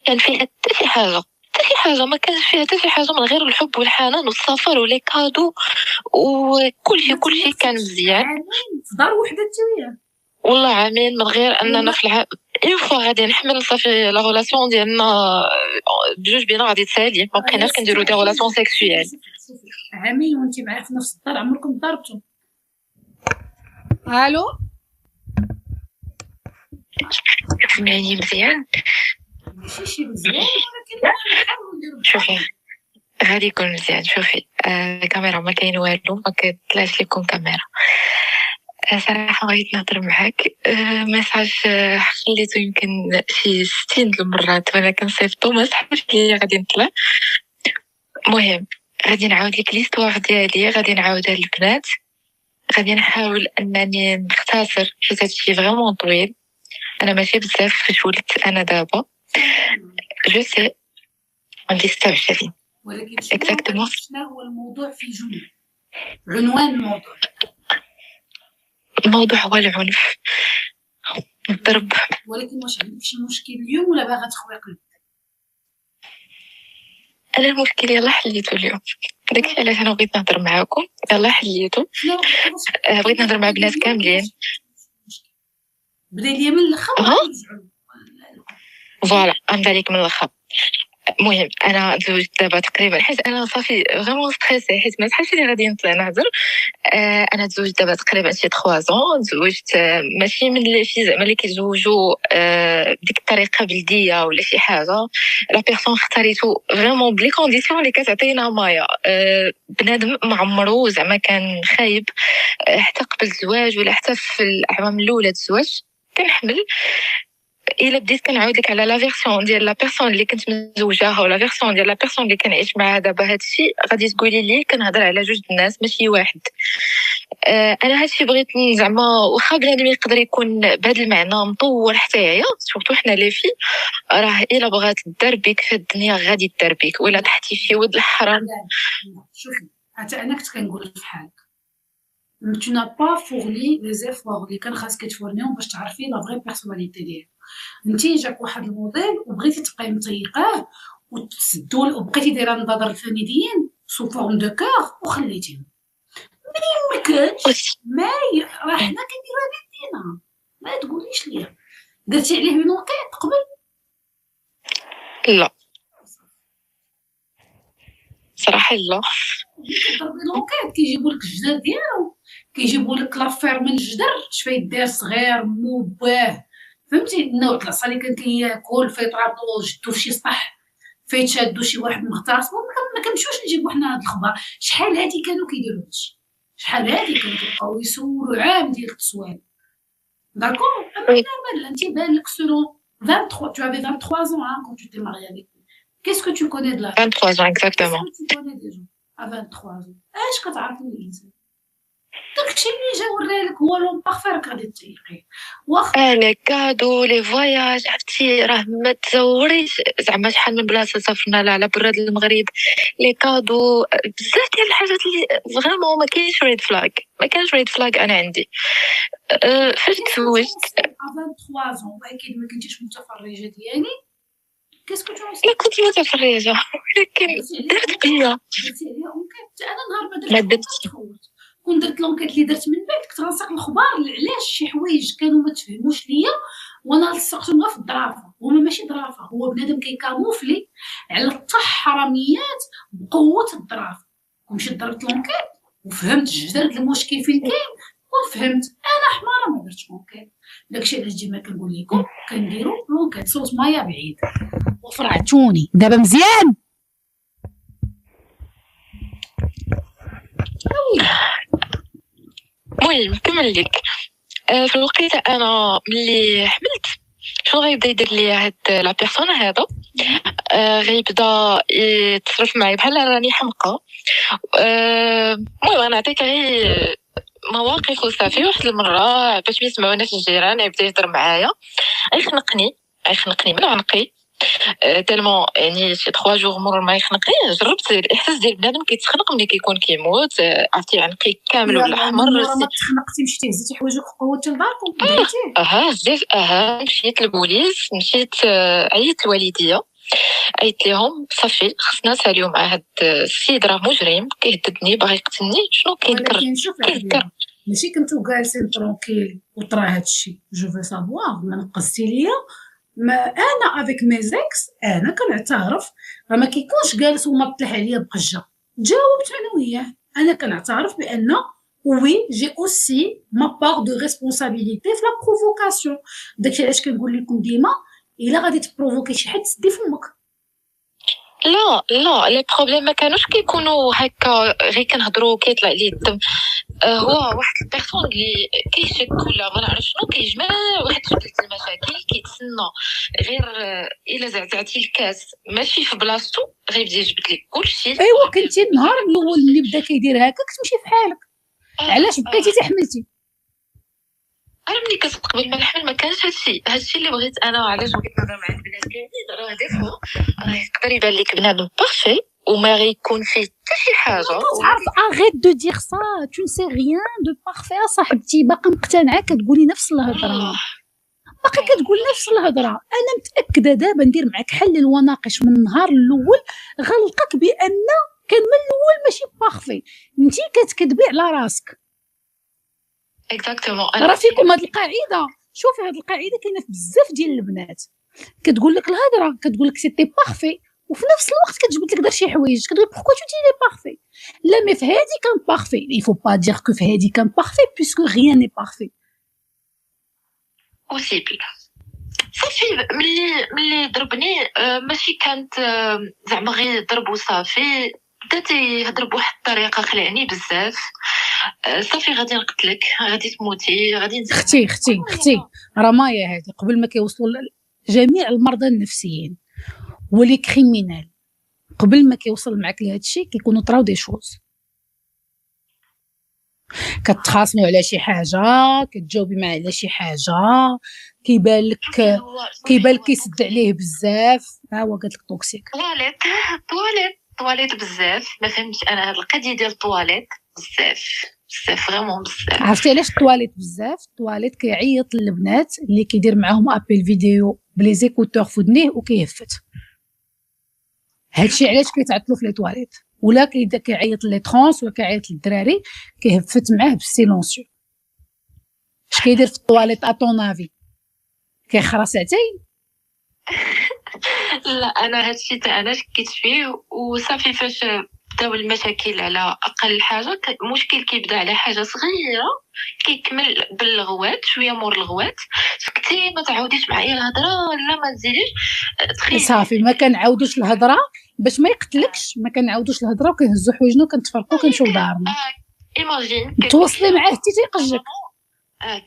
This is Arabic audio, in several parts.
كان فيها حتى شي حاجه، ما كانش فيها حتى شي حاجه من غير الحب والحنان والسفر ولي كادو وكل شيء كان مزيان. في دار وحده انت والله عامين من غير اننا في العام اون فوا غادي نحمل صافي لا ريلاسيون ديالنا بجوج بينا غادي تسالي، ما بقيناش كنديرو دي ريلاسيون سيكسويل. عامين وانت معاه في نفس الدار، عمركم ضربتوا؟ الو تسمعيني مزيان؟ ماشي شي مزيان ولكن نحاولوا نديرو. شوفي غادي يكون مزيان. شوفي الكاميرا ما كاين والو، ما كتلاش لكم كاميرا. صراحه بغيت نهضر معاك. ميساج خليته يمكن شي 60 المرات وانا كنصيفطو ما سحبش ليا غادي نطلع. المهم غادي نعاود لك ليستوار ديالي، غادي نعاودها للبنات، غادي نحاول انني نختصر حيت هادشي فريمون طويل. انا ماشي بزاف فاش ولدت انا دابا جو سي عندي 26 ولكن اكزاكتومون. شنو هو الموضوع في جمله؟ عنوان الموضوع هو العنف، الضرب. ولكن واش عندك شي مشكل اليوم ولا باغا تخوي قلبك؟ انا المشكل يلا حليته اليوم، داكشي علاش انا بغيت نهضر معاكم. يلا حليته. بغيت نهضر مع بنات كاملين. بدا ليا من الاخر فوالا نبدا لك من الاخر. المهم انا تزوجت دابا تقريبا، حيت انا صافي فريمون ستريسي حيت ما صحاش لي غادي نطلع نهضر. انا تزوجت دابا تقريبا شي 3 زون. تزوجت ماشي من اللي شي زعما اللي كيتزوجوا بديك الطريقه بلديه ولا شي حاجه. لا بيرسون اختاريتو فريمون بلي كونديسيون اللي كتعطينا مايا. بنادم ما عمرو زعما كان خايب حتى قبل الزواج ولا حتى في الاعوام الاولى الزواج. كنحمل الا بديت كنعاود لك على لا فيرسيون ديال لا بيرسون اللي كنت مزوجاها ولا فيرسيون ديال لا بيرسون اللي كنعيش معاها دابا، هادشي غادي تقولي لي كنهضر على جوج الناس ماشي واحد. انا هادشي بغيت زعما واخا بنادم يقدر يكون بهذا المعنى مطور حتى يعيا، سورتو حنا لي في راه الا بغات تدربيك في الدنيا غادي تدربيك، ولا تحتي في ود الحرام. شوفي حتى انا كنت كنقول في حالك tu n'as pas fourni les efforts اللي كان خاصك تفورنيهم باش تعرفي لا فري بيرسوناليتي ديالك. انتي جاك واحد الموديل وبغيتي تبقاي مطيقاه وتسدول وبقيتي دايره النظر الفنيديين سو فورم دو كور وخليتيهم. ما كانش ما راه حنا كنديروها بيدينا. ما تقوليش ليا درتي عليه اون انكيت قبل؟ لا صراحه لا. كتضربي لونكيت كيجيبوا لك الجدر ديالو، كيجيبوا لك لافير من الجدر شفاي داير صغير موباه، فهمتي النوع د العصا اللي كان كياكل فيطرابطو جدو فشي سطح فيتشادو شي واحد مغتاص. ما كنمشيوش نجيبو حنا هاد الخبار. شحال هادي كانوا كيديروا هادشي، شحال هادي كانوا كيبقاو يسولوا عام ديال التسوال داكور. اما دابا انت بان لك سولو 23 tu avais 23 ans hein, quand tu t'es marié avec lui. Qu'est-ce que tu connais de la 23 ans exactement. Qu'est-ce que tu connais déjà à 23 ans؟ اش كتعرف من الانسان؟ داكشي اللي جا ورالك هو لون بارفير غادي تطيقيه. واخا لي كادو لي فواياج عرفتي راه ما تزوريش زعما شحال من بلاصه سافرنا على براد المغرب. لي كادو بزاف ديال الحاجات اللي فريمون ما كاينش ريد فلاغ، ما كانش ريد فلاغ انا عندي. فاش تزوجت 23 ans واكيد ما كنتيش متفرجه ديالي. كيسكو تو لا كنت متفرجه ولكن درت بيا درتي عليا اونكيت. انا نهار ما درت كون درت لونكيت اللي درت من بعد كنت غنسق الخبار علاش شي حوايج كانوا ما تفهموش ليا وانا لصقتهم غير في الظرافه. هما ماشي ظرافه، هو بنادم كيكاموفلي على الطح حراميات بقوه الظرافه. ومشيت ضربت لونكيت وفهمت جذر المشكل فين كاين وفهمت. انا حماره ما درتش لونكيت. داكشي علاش ديما كنقول لكم كنديروا لونكيت صوت مايا بعيد وفرعتوني دابا مزيان. المهم نكمل لك. في الوقيته انا ملي حملت شنو غيبدا يدير لي هاد لا بيرسون هذا؟ غيبدا يتصرف معايا بحال راني حمقى. المهم انا نعطيك غير مواقف وصافي. واحد المره باش ما يسمعوناش الجيران يبدا يهضر معايا، غيخنقني من عنقي تالمون يعني شي 3 جوغ مرور ما يخنقني. جربت الاحساس ديال بنادم كيتخنق ملي كيكون كيموت، عرفتي عنقي كامل ولا احمر. ما تخنقتي مشيتي هزيتي حوايجك وقوتي لداركم درتيه؟ بزاف. مشيت للبوليس، مشيت عيطت لوالديا عيطت لهم صافي خصنا نساليو مع هاد السيد راه مجرم كيهددني باغي يقتلني شنو كينكر ولكن شوف الحبيبه، ماشي كنتو جالسين ترونكيل وطرا هادشي جو في سافوار ما نقصتي ليا. ما انا افيك مي زيكس انا كنعترف، راه ما كيكونش جالس وما طلع عليا بقجه. جاوبت انا وياه، انا كنعترف بان وي جي اوسي ما بار دو ريسبونسابيلتي في لا بروفوكاسيون. داكشي علاش كنقول لكم ديما الا غادي تبروفوكي شي حد سدي فمك. لا لا لي بروبليم ما كانوش كيكونوا هكا غير كنهضروا كيطلع ليه الدم. هو واحد البيرسون اللي كيشك ولا ما نعرف شنو كيجمع واحد جبدة المشاكل كيتسنى غير الا زعزعتي الكاس ماشي في بلاصتو غيبدا يجبد لك كلشي. ايوا كنتي النهار الاول ملي بدا كيدير هكا كتمشي في حالك. علاش بقيتي تحملتي؟ انا ملي كنت قبل ما نحمل ما كانش هادشي اللي بغيت انا. علاش بغيت نهضر مع البنات كاينين راه دي فوا راه يقدر يبان لك بنادم بارفي وما غيكون فيه حتى شي حاجه. اريت دو دير سا تو نسي ريان دو بارفي صاحبتي. باقا مقتنعه كتقولي نفس الهضره، باقا كتقول نفس الهضره. انا متاكده دابا ندير معاك حل وناقش من النهار الاول غنلقاك بان كان من الاول ماشي بارفي، انتي كتكذبي على راسك. اكزاكتومون راه فيكم هاد القاعده. شوفي هاد القاعده كاينه في بزاف ديال البنات، كتقول لك الهضره كتقول لك سيتي بارفي وفي نفس الوقت كتجبد لك دار شي حوايج كتقول بوركو تو دي لي بارفي. لا مي في هادي كان بارفي، il faut pas dire que في هادي كان بارفي puisque rien n'est parfait. بوسيبل. صافي ملي ضربني ماشي كانت زعما غير ضرب وصافي، بدا تيهضر بواحد الطريقه خلعني بزاف. صافي غادي نقتلك غادي تموتي غادي اختي راه مايا هادي قبل ما كيوصلوا جميع المرضى النفسيين ولي كريمينال قبل ما كيوصل معاك لهذا الشيء كيكونوا طراو دي شوز. كتخاصموا على شي حاجه، كتجاوبي معاه على شي حاجه، كيبان لك كيسد عليه بزاف. ها هو قالت لك توكسيك. طواليت بزاف. ما فهمتش انا هاد القضيه ديال الطواليت بزاف فريمون بزاف. عرفتي علاش الطواليت بزاف؟ الطواليت كيعيط للبنات اللي كيدير معاهم ابيل فيديو بلي زيكوتور في ودنيه وكيهفت. هادشي علاش كيتعطلوا في لي طواليت. ولا كيعيط لي ترونس ولا كيعيط للدراري كيهفت معاه بالسيلونسيو. اش كيدير في الطواليت اطونافي؟ كيخرا ساعتين. لا انا هادشي تاع انا شكيت فيه وصافي. فاش بداو المشاكل على اقل حاجه مشكل كيبدا على حاجه صغيره كيكمل بالغوات شويه مور الغوات. سكتي ما تعاوديش معايا الهضره لا ما تزيديش تخيل. صافي ما كنعاودوش الهضره باش ما يقتلكش، ما كنعاودوش الهضره وكنهزوا حوايجنا وكنتفرقوا وكنمشيو لدارنا. ايماجين توصلي معاه حتى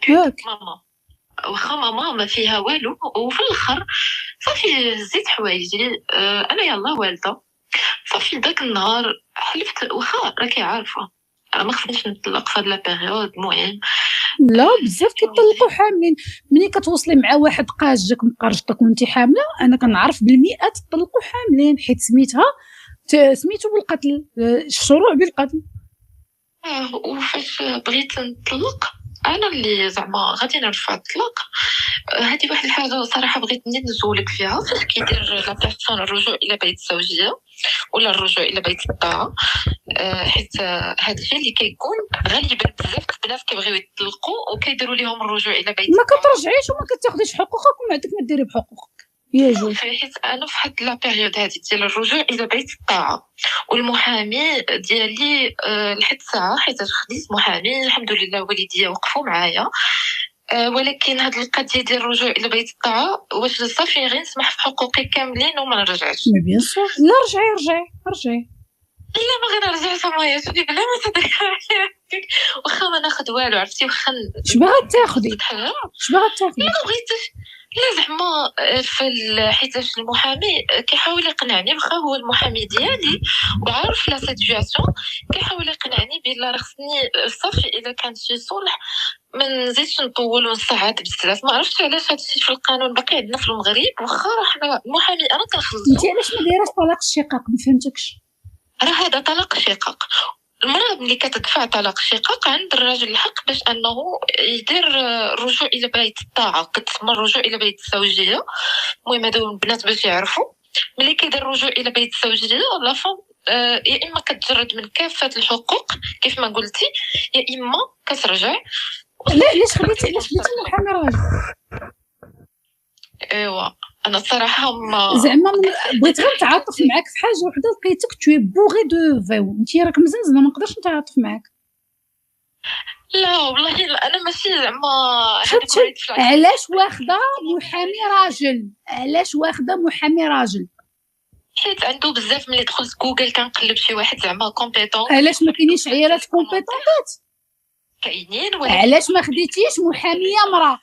تيقجك. ماما واخا ماما ما فيها والو وفي الاخر صافي زيت حوايجي. انا يلا والده صافي داك النهار حلفت واخا راكي عارفه ما خصنيش نطلق في هاد لا بيريود. المهم لا بزاف كيطلقوا حاملين. ملي كتوصلي مع واحد قاجك مقرجطك وانت حامله انا كنعرف بالمئات طلقوا حاملين حيت سميتو بالقتل، الشروع بالقتل. وفاش بغيت نطلق انا اللي زعما غادي نرفع الطلاق. هذه واحد الحاجه صراحه بغيت نزولك فيها. فاش كيدير لا بيرسون الرجوع الى بيت الزوجيه ولا الرجوع الى بيت الطاعه، حيت هذا الشيء اللي كيكون غالبا بزاف البنات كيبغيو يطلقوا وكيديروا لهم الرجوع الى بيت ما كترجعيش وما كتاخديش حقوقك وما عندك ما ديري بحقوقك يا جوج. حيت انا في هاد لا بيريود هذه ديال الرجوع الى بيت الطاعه والمحامي ديالي لحد الساعه حيت خديت محامي الحمد لله والديا وقفوا معايا. ولكن هاد القضيه ديال الرجوع الى بيت الطاعه واش صافي غير نسمح في حقوقي كاملين وما نرجعش؟ مي بيان سور لا رجعي. لا ما غنرجع سمايا شوفي بلا ما تدري واخا ما ناخذ والو عرفتي. واخا اش باغا تاخدي؟ لا بغيتش لا زعما حيتاش المحامي كيحاول يقنعني واخا هو المحامي ديالي وعارف لا سيتوياسيون كيحاول يقنعني بلا راه خصني صافي اذا كان شي صلح ما نزيدش نطول ونصعد بزاف. ما عرفتش علاش هادشي في القانون باقي عندنا في المغرب واخا راه حنا المحامي انا كنخلصو. انت علاش ما دايراش طلاق الشقاق؟ ما فهمتكش. راه هذا طلاق الشقاق. المرأة ملي كتدفع طلاق الشقاق عند الرجل الحق باش انه يدير الرجوع الى بيت الطاعه كتسمى الرجوع الى بيت الزوجيه. المهم هادو البنات باش يعرفوا ملي كيدير الرجوع الى بيت الزوجيه لا فام يا اما كتجرد من كافه الحقوق كيف ما قلتي، يا اما كترجع. لا علاش خليتي المحامي راجل؟ ايوا انا الصراحه ما زعما بغيت غير نتعاطف معاك في حاجه وحده، لقيتك توي بوغي دو فيو، انت راك مزنزنه ما نقدرش نتعاطف معاك. لا والله لا، انا ماشي زعما علاش واخده محامي راجل؟ علاش واخده محامي راجل؟ حيت عنده بزاف. ملي دخلت جوجل كنقلب شي واحد زعما كومبيتون. علاش ما كاينينش عيالات كومبيتونطات؟ كاينين ولكن علاش ما خديتيش محاميه مراه؟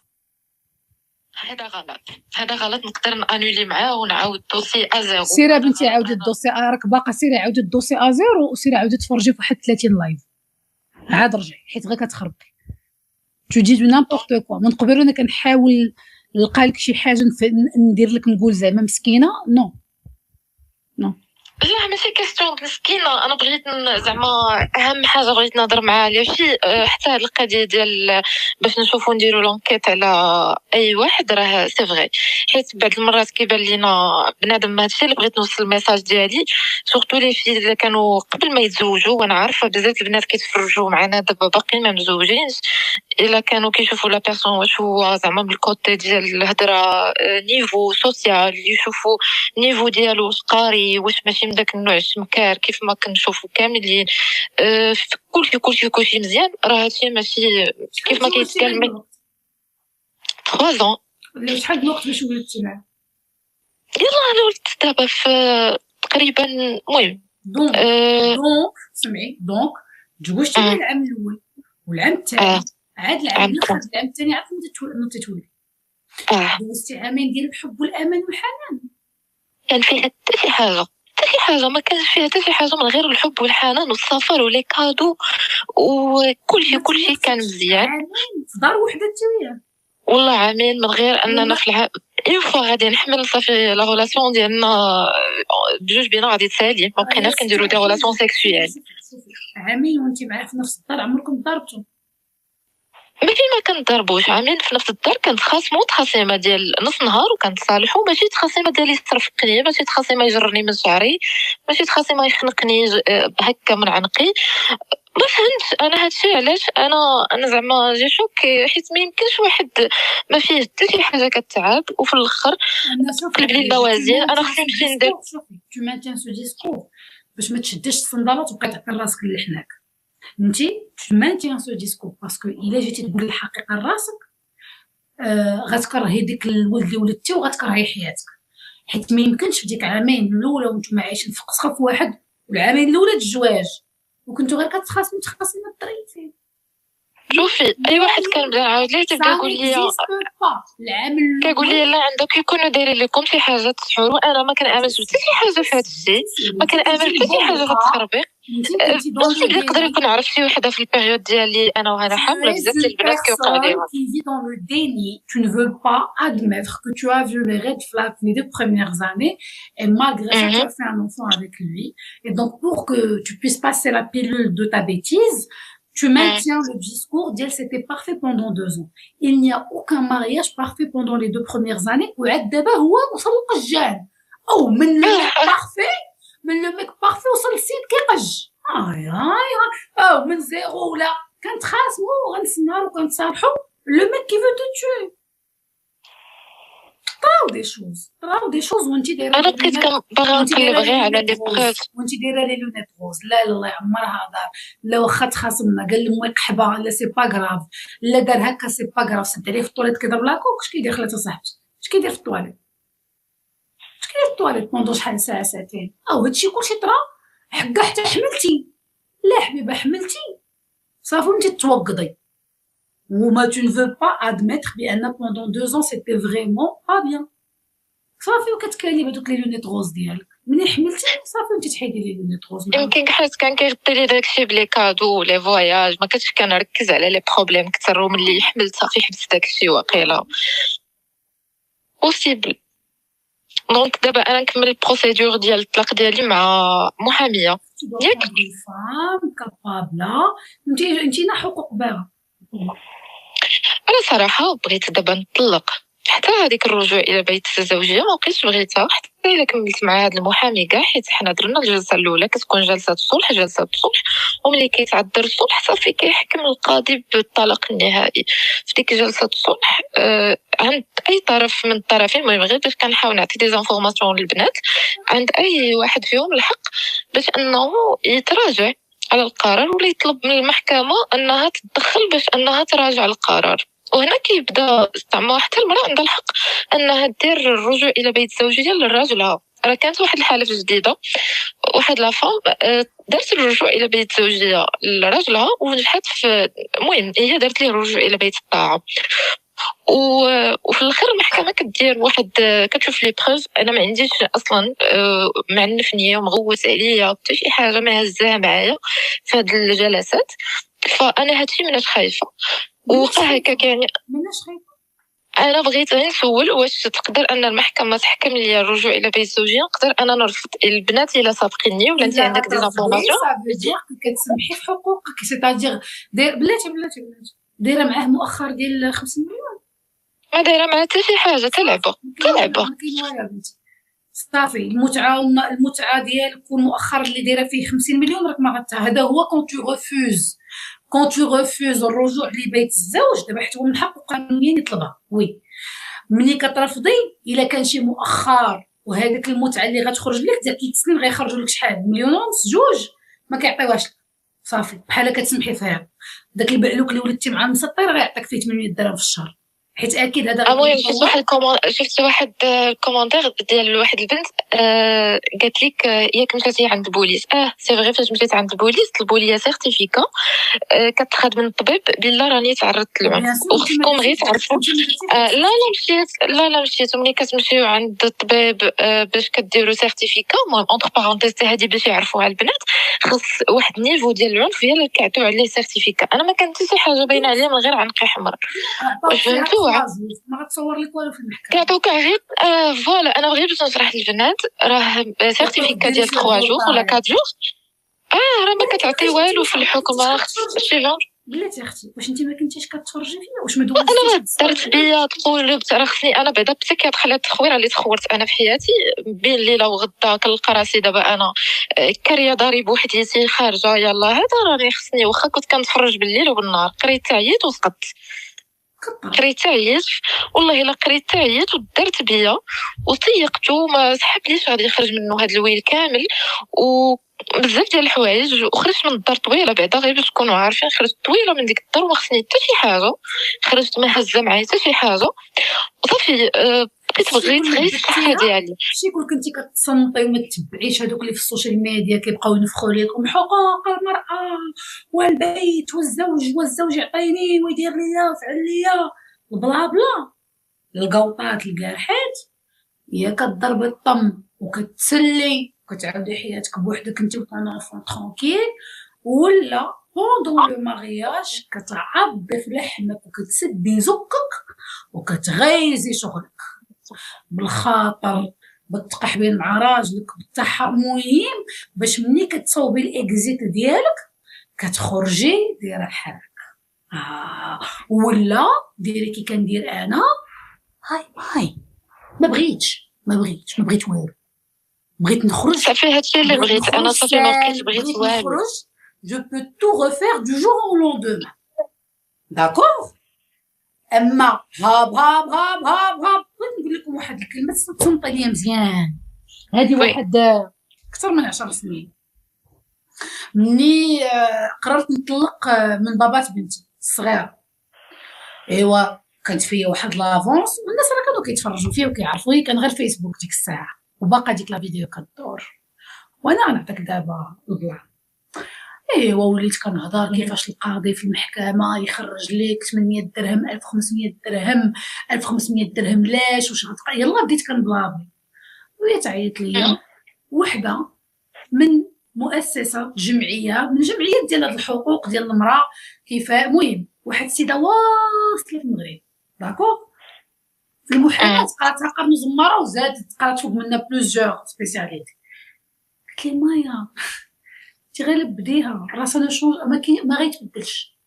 هذا غلط، هذا غلط. نقدر نانولي معاه ونعاود دوسي ازيرو. سيري بنتي عاودي الدوسي، راك باقا، سيري عاودي الدوسي ازيرو، وسيري عاودي تفرجي في واحد 30 لايف عاد رجعي، حيت غير كتخربي تو دي نامبورط كوا. من قبل انا كنحاول نلقى لك شي حاجه ندير لك، نقول زعما مسكينه نو نو. لا ماشي كاستيون مسكينه، انا بغيت زعما اهم حاجه بغيت نهضر معاه على شي حتى هاد القضيه ديال باش نشوفوا نديروا لونكيت على اي واحد راه سي فغي. حيت بعض المرات كيبان لينا بنادم هادشي اللي بغيت نوصل الميساج ديالي، سورتو لي في اللي كانوا قبل ما يتزوجوا. وانا عارفه بزاف البنات كيتفرجوا معنا دابا باقيين ما مزوجينش، الا كانوا كيشوفوا لا بيرسون واش هو زعما بالكوتي ديال الهضره نيفو سوسيال، يشوفوا نيفو ديالو واش قاري واش ماشي من داك النوع الشمكار كيف ما كنشوفوا كاملين. كلشي مزيان. راه هادشي ماشي كيف ما كيتقال 3 ans. شحال الوقت باش ولدتي معاه؟ يلا انا ولدت دابا في تقريبا المهم دونك سمعي، دونك تزوجتي من العام الاول والعام الثاني، عاد العام الثاني عاد متى تولدي. دوزتي عامين ديال الحب والامان والحنان. كان فيها حتى شي حاجه، ما كانش فيها حتى شي حاجه من غير الحب والحنان والسفر ولي كادو وكلشي كان مزيان. عامين في دار وحده انت وياه؟ والله عامين من غير اننا في العام اون فوا غادي نحمل صافي لا ريلاسيون ديالنا بجوج بينا غادي تسالي، ما بقيناش كنديروا دي ريلاسيون سيكسويال. عامين وانت معاه في نفس الدار، عمركم ضربتوا؟ ما كنضربوش. عامين في نفس الدار كنتخاصموا تخاصيمه ديال نص نهار وكنتصالحوا، ماشي تخاصيمه ديال يصرفقني، ماشي تخاصيمه يجرني من شعري، ماشي تخاصيمه يخنقني هكا من عنقي. ما فهمتش انا هادشي علاش انا زعما جي شوكي، حيت ما يمكنش واحد ما فيه حتى شي حاجه كتعب وفي الاخر قلب لي الموازين. انا خصني نمشي ندير تو مانتين سو ديسكور باش ما تشدش الصندالات وبقيت تعطي راسك للحناك. انتي تو مانتين سو ديسكور باسكو الا جيتي تقول الحقيقه لراسك غتكرهي ديك الولد اللي ولدتي وغتكرهي حياتك. حيت ما يمكنش في ديك عامين الاولى وانتم عايشين في قصخه واحد والعامين الاولى الزواج وكنتو غير كتخاصموا الطريفين. شوفي اي واحد كان بدا عاود ليه تبدا يقول لي كيقول لي لا عندك يكونوا دايرين لكم شي حاجه تشعروا. انا ما كنامنش حتى شي حاجه في هذا الشيء، ما كنامن حتى شي حاجه في التخربيق. نقدر يكون عرف شي وحده في البيريود ديالي انا وهنا حامله بزاف ديال البنات كيوقع ليهم. qui vit dans le déni, tu ne veux pas admettre que tu as vu les red flags les 2 premières années et malgré ça tu as fait un enfant avec lui. Et donc pour que tu puisses passer la pilule de ta bêtise, tu maintiens le discours d'elle c'était parfait pendant 2 ans. Il n'y a aucun mariage parfait pendant les 2 premières années. وعاد دابا هو وصل للقجان او من parfait من لو ميك بارفي وصل للسيد كيقج. او من زيرو ولا كنتخاصموا وغنسمعوا وكنتصالحوا لو ميك كي فو تو توي. طراو دي شوز وانتي دايره. انا بقيت باغا نقلب غير على لي بروف وانتي دايره لي لونيت روز. لا عمرها دار. لا واخا تخاصمنا قال لي قحبه لا سي با غراف، لا دار هكا سي با غراف، سد عليه في الطواليت كيضرب لاكوك. اش كيدير خالته صاحبتي؟ اش كيدير في الطواليت؟ بوندو شحال ساعه ساعتين. هادشي كلشي طرا حكا حتى حملتي. لا حبيبه حملتي صافي انت توقضي وما tu ne veux pas admettre بان pendant 2 ans c'était vraiment pas bien. صافي وكتكالي بهذوك لي لونيت روز ديالك. ملي حملتي صافي انت تحيدي لي لونيت روز. يمكن حيت كان كيغطي لي داكشي بلي كادو لي فواياج، ما كنتش كنركز على لي بروبليم كثر. وملي حملت صافي حبست داكشي واقيلا بوسيبل. دونك دابا انا نكمل البروسيدور ديال الطلاق ديالي مع محاميه ياك فام كابابلا. انت حقوق باغا. انا صراحه بغيت دابا نطلق حتى هذيك الرجوع الى بيت الزوجيه ما بقيتش بغيتها حتى الا كملت مع هذا المحامي كاع، حيت حنا درنا الجلسه الاولى كتكون جلسه صلح، جلسه صلح، وملي كيتعذر الصلح صافي كيحكم القاضي بالطلاق النهائي. في ديك جلسه الصلح عند اي طرف من الطرفين، المهم غير باش كنحاول نعطي دي زانفورماسيون للبنات، عند اي واحد فيهم الحق باش انه يتراجع على القرار ولا يطلب من المحكمه انها تتدخل باش انها تراجع القرار. وهنا كيبدا زعما حتى المراه عندها الحق انها دير الرجوع الى بيت الزوجيه لراجلها. راه كانت واحد الحاله جديده، واحد لا فام دارت الرجوع الى بيت الزوجيه لراجلها ونجحت في، المهم هي دارت ليه الرجوع الى بيت الطاعه. وفي الاخر المحكمه كدير واحد كتشوف لي بروف. انا ما عنديش اصلا معنف نيه ومغوت عليا حتى شي حاجه ما هزاها معايا في هاد الجلسات، فانا هادشي مناش خايفه. وقع هكاك يعني مناش خايفه. انا بغيت غير نسول واش تقدر ان المحكمه تحكم لي الرجوع الى بيت الزوجيه، نقدر انا نرفض البنات الا سابقيني ولا انت عندك دي زانفورماسيون دير كتسمحي في حقوقك، سيتادير بلاتي دايره معاه مؤخر ديال 50 مليون. ما دايره معاه حتى شي حاجه، تلعبه كاين والو بنتي. صافي المتعه ديالك والمؤخر اللي دايره فيه 50 مليون راك ما هذا هو كون تو ريفوز الرجوع لبيت الزوج. دابا حيت هو من حقه قانونيا يطلبها، وي ملي كترفضي الا كان شي مؤخر وهذاك المتعه اللي غتخرج لك داك كيتسنى غيخرجوا لك شحال، مليون ونص، جوج، ما كيعطيوهاش لك. صافي بحال كتسمحي فيها. داك البعلوك اللي ولدتي معاه مسطر غيعطيك فيه 800 درهم في الشهر، حيت اكيد هذا المهم شفت واحد كومونتير ديال واحد البنت قالت لك ياك مشيتي عند البوليس. سي فري، فاش مشيت عند البوليس طلبوا لي سيرتيفيكا كتخاد من الطبيب بلا راني تعرضت للعنف، وخصكم غير تعرفوا. لا مشيت ملي كتمشيو عند الطبيب باش كديروا سيرتيفيكا، المهم اونتر بارونتيز هذه باش يعرفوها البنات، خص واحد النيفو ديال العنف هي اللي كيعطيو عليه سيرتيفيكا. انا ما كانت شي حاجه باينه عليا من غير عنقي حمر، فهمتوا؟ ما غتصور لك والو في المحكمه، كيعطيوك غير فوالا. انا غير باش نشرح للبنات راه سيرتيفيكا ديال 3 جوغ ولا 4 جوغ، راه ما كتعطي والو في الحكم. خص شي جون بلاتي اختي، واش انت ما كنتيش كتفرجي فيا؟ واش ما دوزتيش؟ انا دارت بيا تقولبت، راه خصني انا بعدا بسيكياتر على التخويره اللي تخورت انا في حياتي بين الليله وغدا. كنلقى راسي دابا انا كرياضه بوحديتي خارجه، يلا هذا راني خصني، واخا كنت كنتفرج بالليل وبالنهار. قريت عييت وسقطت، قريت عييت والله الا قريت عييت ودرت بيا وطيقت وما سحبليش غادي يخرج منه هذا الويل كامل وبزاف ديال الحوايج. وخرجت من الدار طويله بعدا، غير باش تكونوا عارفين خرجت طويله من ديك الدار وما خصني حتى شي حاجه، خرجت ما هزه معايا حتى شي حاجه وصافي. بقيت بغيت غير الصحه ديالي. شي يقول كنتي كتصنطي وما تتبعيش هذوك اللي في السوشيال ميديا كيبقاو ينفخوا لكم حقوق المراه والبيت والزوج يعطيني ويدير ليا ويفعل ليا بلا بلا. القوطات القاحات هي كتضرب الطم وكتسلي وكتعاودي حياتك بوحدك انت وطون انفون ترونكيل، ولا بوندون لو مارياج كتعضي في لحمك وكتسدي زكك وكتغيزي شغلك بالخاطر بالتقحبين مع راجلك بالتحر. مهم باش ملي كتصوبي الاكزيت ديالك كتخرجي دايره حالك. ولا ديري كي كندير انا، هاي ما بغيت والو، بغيت نخرج صافي. هادشي اللي بغيت انا، صافي ما بقيتش بغيت والو. je peux tout refaire du jour au lendemain, d'accord. اما هاب بغيت نقول لكم واحد الكلمه تصنطي ليا مزيان. هذه واحد اكثر من 10 سنين مني قررت نطلق من بابات بنتي الصغيره. ايوا كانت فيا واحد لافونس والناس راه كانوا كيتفرجوا فيا وكيعرفوا كان غير فيسبوك ديك الساعه وباقا ديك لا فيديو كدور. وانا نعطيك دابا البلان. ايوا وليت كنهضر كيفاش القاضي في المحكمه يخرج لك 800 درهم 1500 درهم 1500 درهم لاش واش غتبقى. يلا بديت كنبلابي وهي تعيط ليا وحده من مؤسسه جمعيه من جمعيات ديال هاد الحقوق ديال المراه. كيف المهم واحد السيده واصله في المغرب، داكور، في المحاماه قراتها قرن زماره وزادت قرات فوق منها بلوزيور سبيسياليتي. قلت لي مايا غير بديها راسنا شو ما غيتبدلش.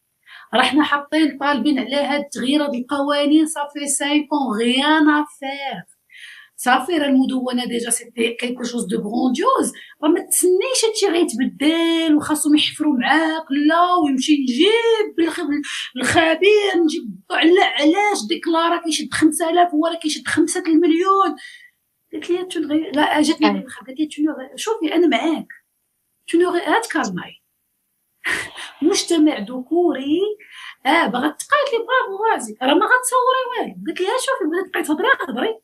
راه حنا حاطين طالبين على هاد التغيير هاد القوانين صافي 5 غيان افير. صافي راه المدونه ديجا سيتي كيلكو شوز دو غرونديوز، راه ما تسنيش هادشي غيتبدل وخاصهم يحفروا معاك لا ويمشي نجيب الخبير نجيب علاش ديكلارا كيشد 5000 هو راه كيشد 5 المليون. قالت لي تنغي لا جاتني قالت لي شوفي انا معاك تنغي هاتكالماي مجتمع ذكوري باغا تقاتلي برافو رازي راه ما غتصوري والو. قلت لها شوفي بغيتي تبقاي تهضري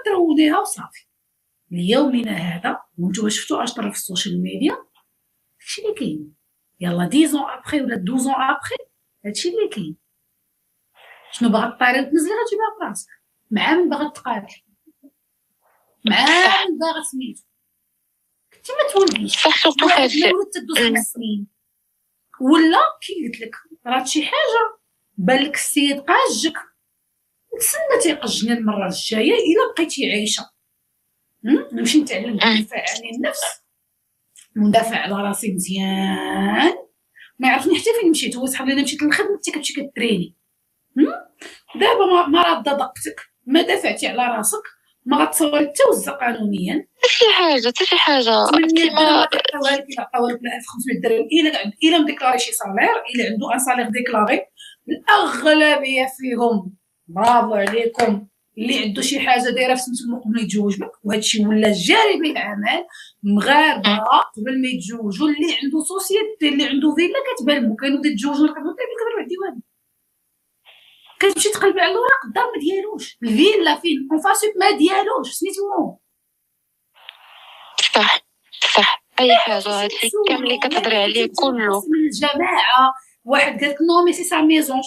غتروديها وصافي. ليومنا هذا وانتم شفتوا اش طرا في السوشيال ميديا هادشي اللي كاين. يلا 10 ans ابري ولا 12 ans ابري هادشي اللي كاين. شنو باغا طيري وتنزلي غتجيبها براسك مع من باغا تقاتل مع من باغا سميتو كنتي ما تولديش صح سورتو فهادشي تدوز 5 سنين ولا كي قلت لك راه شي حاجه بان لك السيد قاجك تسنى تيقجني المره الجايه الا بقيتي عايشه. نمشي نتعلم الدفاع عن النفس وندافع على راسي مزيان ما يعرفني حتى فين مشيت. هو صحاب لي مشيت للخدمه حتى كتمشي كتريني. دابا ما راده دقتك ما دافعتي على راسك ما غتصوري حتى وزه قانونيا حتى شي حاجه كيما عطاوها لك 1500 درهم الا مديكلاري شي صالير الا عنده ان صالير ديكلاري. الاغلبيه فيهم برافو عليكم اللي عنده شي حاجه دايره في سميتو قبل ما يتزوج بك وهادشي ولا جاري بالاعمال مغاربه قبل ما يتزوجوا اللي عنده سوسيتي اللي عنده فيلا كتبان له كانوا يتزوجوا كتبان له الديوان كتمشي تقلبي على الوراق الدار ما ديالوش الفيلا فين اونفاسيت ما ديالوش سميتو صح اي حاجه هادشي كامل اللي كتهضري عليه كله من الجماعه. واحد قالك نو مي سي سا ميزون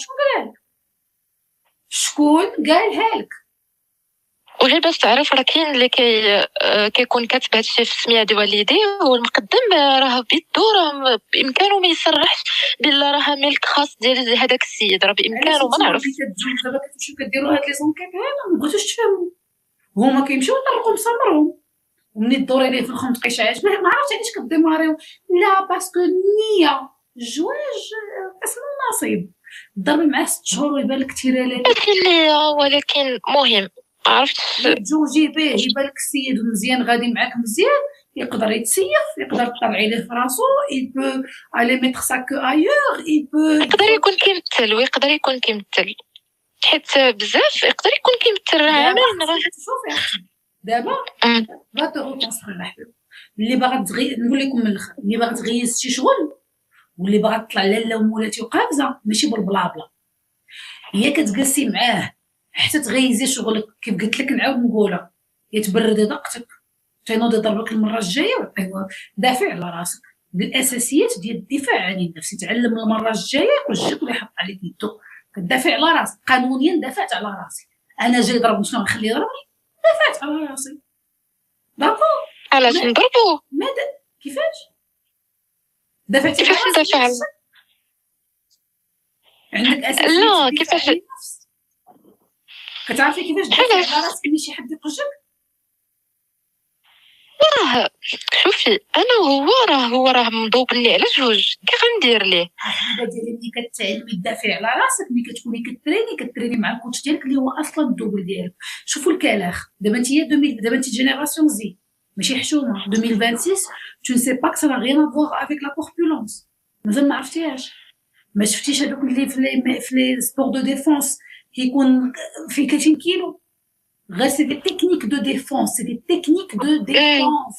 شكون قالها لك وغير باش تعرف راه كاين اللي كيكون كاتب هادشي في السميه ديال والديه والمقدم راه بيدو راه بامكانه ما يصرحش بلا راه ملك خاص ديال هذاك السيد راه بامكانه ما نعرف. دابا كتمشيو كديروا هاد لي زونكيت هذا ما بغيتوش تفهموا هما كيمشيو يطلقوا مسمرهم ومني تدوري ليه في الخوم تلقي شي حاجه ما عرفتش علاش كديماريو لا باسكو النيه الزواج اسم النصيب ضرب معاه 6 شهور ويبان لك تيرالات ولكن مهم عرفت تزوجي به يبان لك السيد مزيان غادي معاك مزيان يقدر يتسيف يقدر تطلعي ليه في راسو يبو علي ميتر ساك ايور يقدر يكون كيمثل ويقدر يكون كيمثل حيت بزاف يقدر يكون كيمثل عامل شوفي اختي دابا لا تغوكونستري الحبيب اللي باغا نقول لكم من الاخر اللي باغا تغيز شي شغل واللي باغا تطلع لاله ومولاتي وقافزه ماشي بالبلابلا هي كتجلسي معاه حتى تغيزي شغلك كيف قلت لك نعاود نقولها يتبرد ضغطك تينوض يضربك المره الجايه. ايوا دافع على راسك بالاساسيات ديال الدفاع عن النفس يتعلم المره الجايه وجهك ولا يحط عليك يدو كدافع على راسك قانونيا دافعت على راسي انا جاي ضربني شنو نخليه يضربني دافعت على راسي داكو علاش نضربو كيفاش دافعتي على راسك عندك اساسيات لا كيفاش كتعرفي كيفاش دافع على راسك شي حد يقجك شوفي انا راه مضوبني على جوج كي غندير ليه الحاجه ديالي ملي كتعلمي تدافعي على راسك ملي كتكوني كتريني مع الكوتش ديالك اللي هو اصلا الدوبل ديالك. شوفوا الكلاخ دابا انت جينيراسيون زي ماشي حشومه 2026 tu ne sais pas que ça n'a rien à voir avec la corpulence مازال ما عرفتيهاش ما شفتيش هذوك اللي في لي سبور دو ديفونس كيكون في 30 كيلو غير سي دي تكنيك دو ديفونس سي دي تكنيك دو ديفونس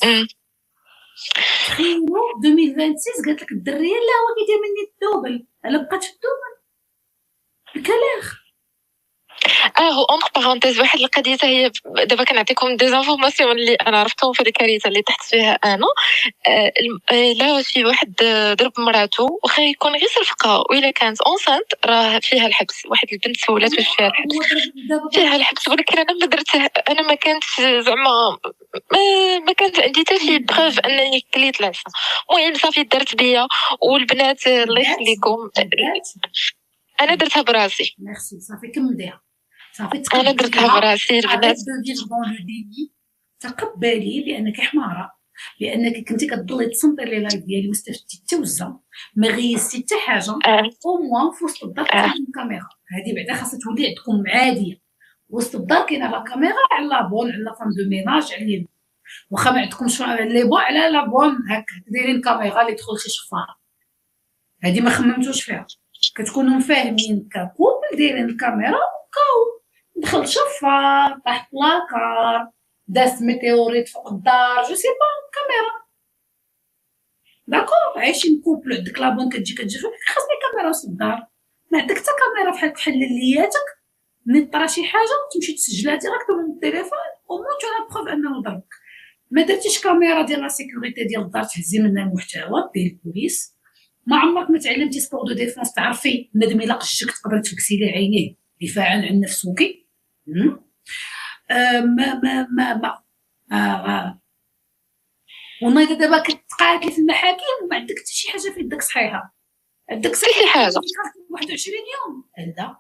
تخيلوا 2026 قالت لك الدريه لا هو كيدير مني الدوبل انا بقات في الدوبل الكلاخ هو اونتر بارونتيز واحد القضيه هي دابا كنعطيكم دي انفورماسيون اللي انا عرفتهم في الكارثه اللي تحت فيها انا لا شي واحد ضرب مراته واخا يكون غير صرفقه والا كانت اونسانت راه فيها الحبس. واحد البنت سولات واش فيها الحبس ولكن انا ما درته انا ما كانت زعما ما كانت عندي حتى شي بروف انني كليت لعصا. المهم صافي درت بيا والبنات الله يخليكم انا درتها براسي. ميرسي صافي كمليها صافي انا درتها براسي البنات تقبلي بانك حماره لانك كنتي كتضلي تصنتي لي لايف ديالي ما استفدتي حتى وزه، ما غيستي حتى حاجه. او موان في وسط الدار كاين كاميرا، هذه بعدا خاصها تولي عندكم عاديه. وسط الدار كاينه لا كاميرا على لابون على فام دو ميناج على واخا ما عندكمش لي بون على لابون هكا دايرين كاميرا اللي تدخل شي شفار. هذه ما خممتوش فيها، كتكونوا فاهمين ككوبل دايرين الكاميرا وكاو دخل شفار طاح بلاكار داس ميتيوريت فوق الدار جو سي با كاميرا داكور. عايشين كوبل عندك لابون كتجي خاصني كاميرا وسط الدار، ما عندك حتى كاميرا بحال لياتك ملي طرا شي حاجه تمشي تسجلها ديريكتومون من التليفون او مون تو لا بروف انه ضربك. ما درتيش كاميرا ديال لا سيكوريتي ديال الدار تهزي منها المحتوى ديال البوليس. ما عمرك ما تعلمتي سبور دو ديفونس تعرفي بنادم الا قشك تقدر تفكسي ليه عينيه دفاعا عن نفسك. ما ما ما ما ونايض دابا كتقاتلي في المحاكم وما عندك حتى شي حاجه في يدك صحيحه، عندك شي حاجه 21 يوم هذا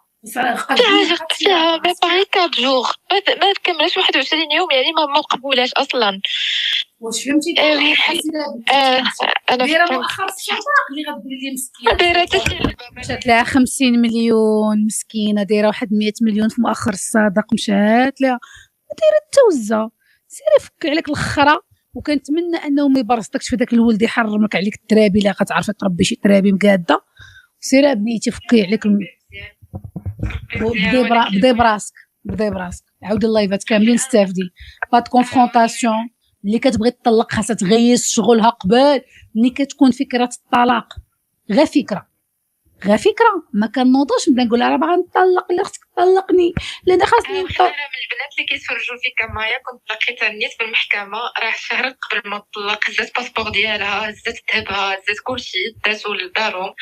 فيها بريباري 4 جوغ ما تكملش 21 يوم، يعني ما مقبولاش اصلا. واش فهمتي؟ انا دايره مؤخر الصداق اللي غتقولي لي مسكينه دايره مشات لها 50 مليون مسكينه، دايره واحد 100 مليون في مؤخر الصداق مشات لها، دايره التوزه. سيري فك عليك الخرا، وكنتمنى انه ما يبرصدكش في داك الولد يحرمك عليك الترابي اللي غتعرفي تربي شي ترابي مقاده. سيري بنيتي فكي عليك بدي براسك عاودي اللايفات كاملين استافدي. با كونفرونطاسيون، اللي كتبغي تطلق خاصها تغيس شغلها قبل. ملي كتكون فكره الطلاق غير فكره ما كنوضوش نبدا نقول لها راه باغا نطلق، لا خصك تطلقني، لا انا خاصني انا من البنات اللي كيتفرجوا فيك معايا كنت لقيتها نيت في المحكمه راه شهر قبل ما تطلق هزات باسبور ديالها، هزات ذهبها، هزات كلشي داتو لدارهم.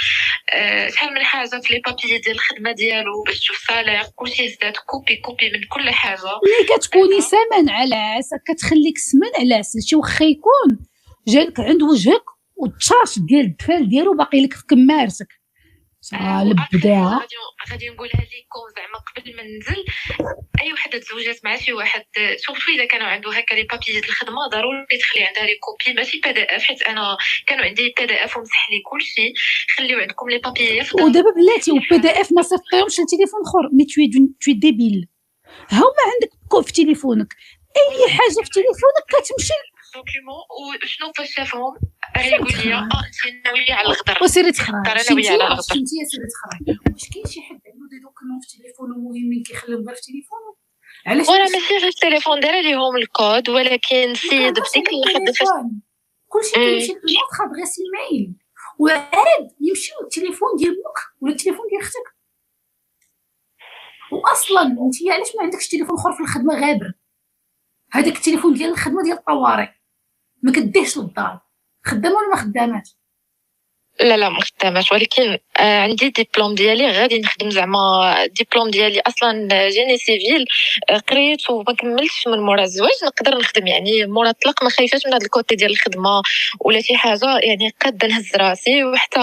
شحال من حاجه في لي بابي ديال الخدمه ديالو باش تشوف صالير، كلشي هزات كوبي من كل حاجه. ملي كتكوني سمن على عسل كتخليك سمن على عسل، شي واخا يكون جالك عند وجهك والتشارج ديال الدفال ديالو باقي لك في كمارتك. غادي نقولها لكم زعما قبل ما ننزل، اي وحده تزوجات مع شي واحد شوفوا اذا كانوا عنده هكا لي بابي ديال الخدمه ضروري تخلي عندها لي كوبي ماشي بي دي اف، حيت انا كانوا عندي بي دي اف ومسح لي كلشي. خليو عندكم لي بابي. ودابا بلاتي وبي دي اف ما صيفطيهمش للتليفون اخر، مي توي ديبيل. هما عندك في تليفونك اي حاجه في تليفونك كتمشي دوكيومون وشنو فاش شافهم يقول لي انت ناويه على الخضر وسيري تخرج ناويه على الخضر. انت يا سيري تخرج. واش كاين شي حد عنده دي دوكيومون في تليفونه مهمين كيخليهم غير في تليفونه؟ علاش وانا ماشي غير التليفون دايره ليهم الكود، ولكن سيد بديك اللحظه فاش كلشي كيمشي للنوت ادريس ايميل وعاد يمشيو للتليفون ديال بوك ولا التليفون ديال اختك. واصلا انت علاش ما عندكش تليفون اخر في الخدمه غابر؟ هذاك التليفون ديال الخدمه ديال الطوارئ ما كديهش للدار. خدامه ولا ما خداماش؟ لا ما خداماش، ولكن عندي ديبلوم ديالي غادي نخدم. زعما ديبلوم ديالي اصلا جيني سيفيل قريت وما كملتش من مورا الزواج، نقدر نخدم يعني مورا الطلاق. ما خايفاش من هذا الكوتي ديال الخدمه ولا شي حاجه، يعني قاده نهز راسي، وحتى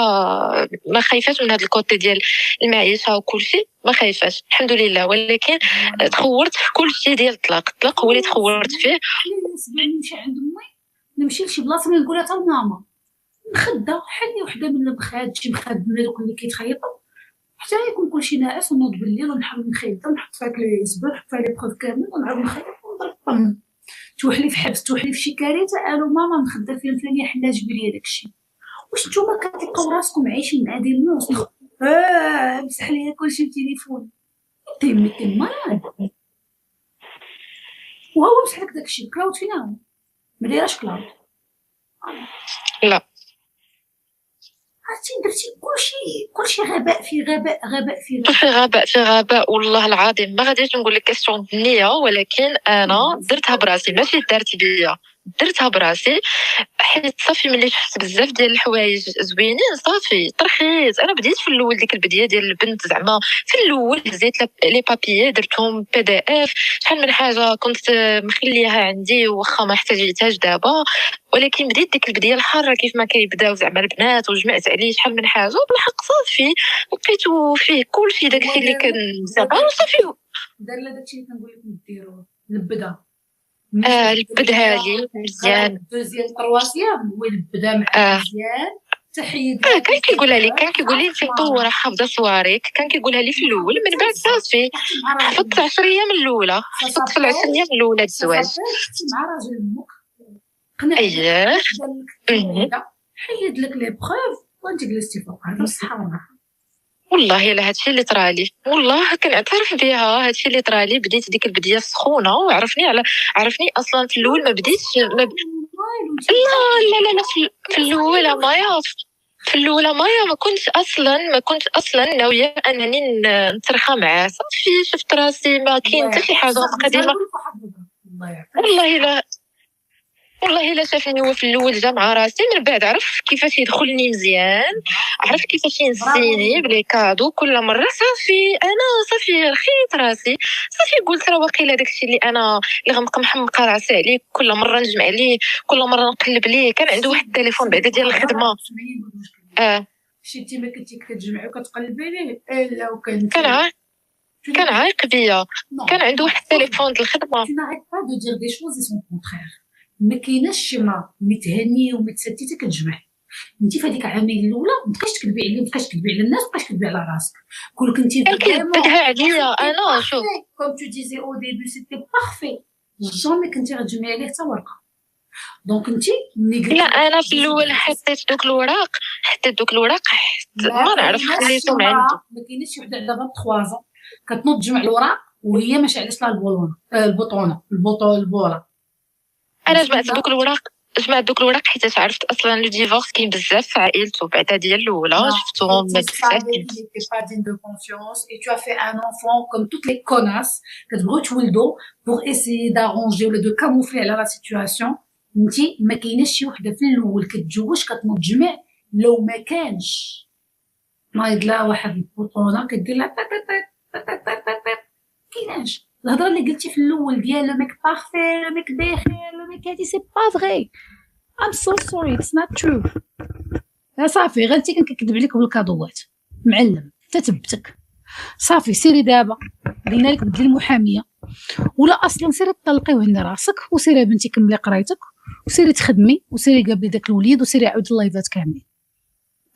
ما خايفاش من هذا الكوتي ديال المعيشه وكل شيء، ما خايفاش الحمد لله. ولكن تخورت في كل شيء ديال الطلاق هو اللي تخورت فيه. نمشي عند امي، نمشي لشي بلاصه نقولها حتى لماما نخدة حلي وحده من المخاد، شي مخاد هذوك اللي كيتخيطوا حتى يكون كلشي ناعس، ونوض بالليل ونحاول نخيط ونحط فيها لي زبر، نحط فيها لي بروف كامل ونعاود نخيط ونضرب الطن. توحلي في حبس، توحلي في شي كارثه، قالوا ماما نخدر فيها الفلانيه حنا جبريه داكشي. واش نتوما كتلقاو راسكم عايشين مع ديال الناس مسح ليا كلشي بالتليفون تيمي مرض وهو مسح لك داكشي. كلاود فين هو؟ ما دايراش كلاود. لا عرفتي درتي كلشي غباء في غباء في غباء والله العظيم. ما غاديش نقول لك كاستيون النيه، ولكن انا درتها براسي، ماشي دارت بيا، درتها براسي. حيت صافي ملي شفت بزاف ديال الحوايج زوينين صافي طرحيت. انا بديت في الاول ديك البدايه ديال البنت، زعما في الاول هزيت لي بابيي درتهم بي دي اف، شحال من حاجه كنت مخليها عندي واخا ما احتاجيتهاش دابا. ولكن بديت ديك البدايه الحاره كيف ما كيبداو زعما البنات، وجمعت عليه شحال من حاجه، وبالحق صافي لقيتو فيه كلشي داكشي اللي كان زعما صافي دار لا داكشي اللي كنقول لكم ديروه البدا لبدها لي مزيان. دوزيام ترواسيام وين بدا معاك مزيان تحيد كان كيقولها لي انت مطوره حافظه صواريك، كان كيقولها لي في الاول، من بعد صافي حفظت 10 ايام الاولى، حفظت في 10 ايام الاولى الزواج. مع راجل امك قنع اييه حيد لك لي بروف وانت جلستي فوق هذا الصحراء. والله الا هادشي اللي طرالي، والله كنعترف بها، هادشي اللي طرالي. بديت ديك البديه سخونه، وعرفني اصلا في الاول ما بديتش لا في الاولى مايا، ما كنتش اصلا ناويه انني نترخى معاه. صافي شفت راسي ما كاين حتى شي حاجه قديمه. والله الا شافني هو في الاول جا مع راسي، من بعد عرف كيفاش يدخلني مزيان، عرف كيفاش ينسيني بلي كادو كل مره. صافي رخيت راسي، صافي قلت راه واقيلا داكشي اللي انا اللي محمقه راسي عليه، كل مره نجمع ليه، كل مره نقلب ليه. كان عنده واحد التليفون بعدا ديال الخدمه. شي انت ما كنتي كتجمعي وكتقلبي ليه الا وكان كان عايق بيا، كان عنده واحد التليفون ديال الخدمه. tu n'arrêtes pas de dire des choses et son contraire. ما كايناش شي ما متهنيه ومتستته كتجمع. انت في هذيك العامين الاولى ما بقيتش تكذبي عليه، ما بقيتش تكذبي على الناس، ما بقيتش تكذبي على راسك. كون كنتي بدها عليا انا شوف كوم تو ديزي او ديبي سيتي بارفي، جامي كنتي غتجمعي عليه حتى ورقه. دونك انت لا انا في الاول حطيت دوك الوراق ما نعرف خليتهم عنده. ما كايناش شي وحده عندها 23 كتنوض تجمع الوراق وهي ما شعلش لها البوطونه. انا جمعت دوك الوراق حيت عرفت اصلا لو ديفورس كاين بزاف في عائلته بعدا ديال الاولى، شفتهم بزاف de confiance et tu as fait un enfant comme toutes les connasses كتبغيو تولدوا pour essayer d'arranger ولا de camoufler على la situation. انتي ما كايناش شي وحده في الاول كتجوج كتنوض تجمع لو ما كانش نايض لها واحد البوطونه كدير لها كايناش الهضره اللي قلتي في الاول ديال لو ميك بارفي، لو ميك بخير، لو ميك هادي سي با فغي. I'm so sorry it's not true. صافي غير انت كان كيكذب عليك بالكادوات معلم تتبتك. صافي سيري دابا قلنا لك بدلي المحاميه، ولا اصلا سيري طلقي وهني راسك، وسيري بنتي كملي قرايتك، وسيري تخدمي، وسيري قابلي داك الوليد، وسيري عاود اللايفات كاملين.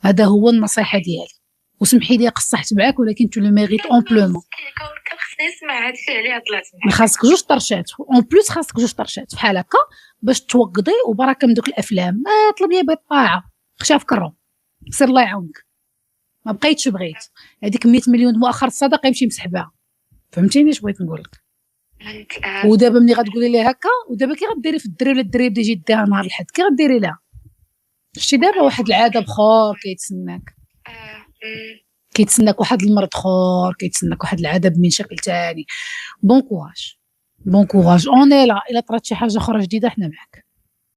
هذا هو النصيحه ديالي. وسمحي لي قصحت معاك، ولكن تو لو ميريت امبلومون. كان خصني نسمع هادشي عليها طلعت معاك. ما خاصك جوج طرشات اون بليس، خاصك جوج طرشات بحال هكا باش توقضي. وبركه من دوك الافلام طلبيه بالطاعه خشا في كرو، سير الله يعاونك. ما بقيتش بغيت هذيك 100 مليون مؤخر الصدقه يمشي يمسح بها. فهمتيني اش بغيت نقول لك؟ ودابا ملي غتقولي لي هكا، ودابا كي غديري في الدري ولا الدري بدا يجي يديها نهار الحد، كي غديري لها؟ شتي دابا واحد العاده بخور كيتسناك واحد المرض خور كيتسناك واحد العذاب من شكل ثاني. بون كوراج اوني لا. الا طرات شي حاجه اخرى جديده حنا معاك.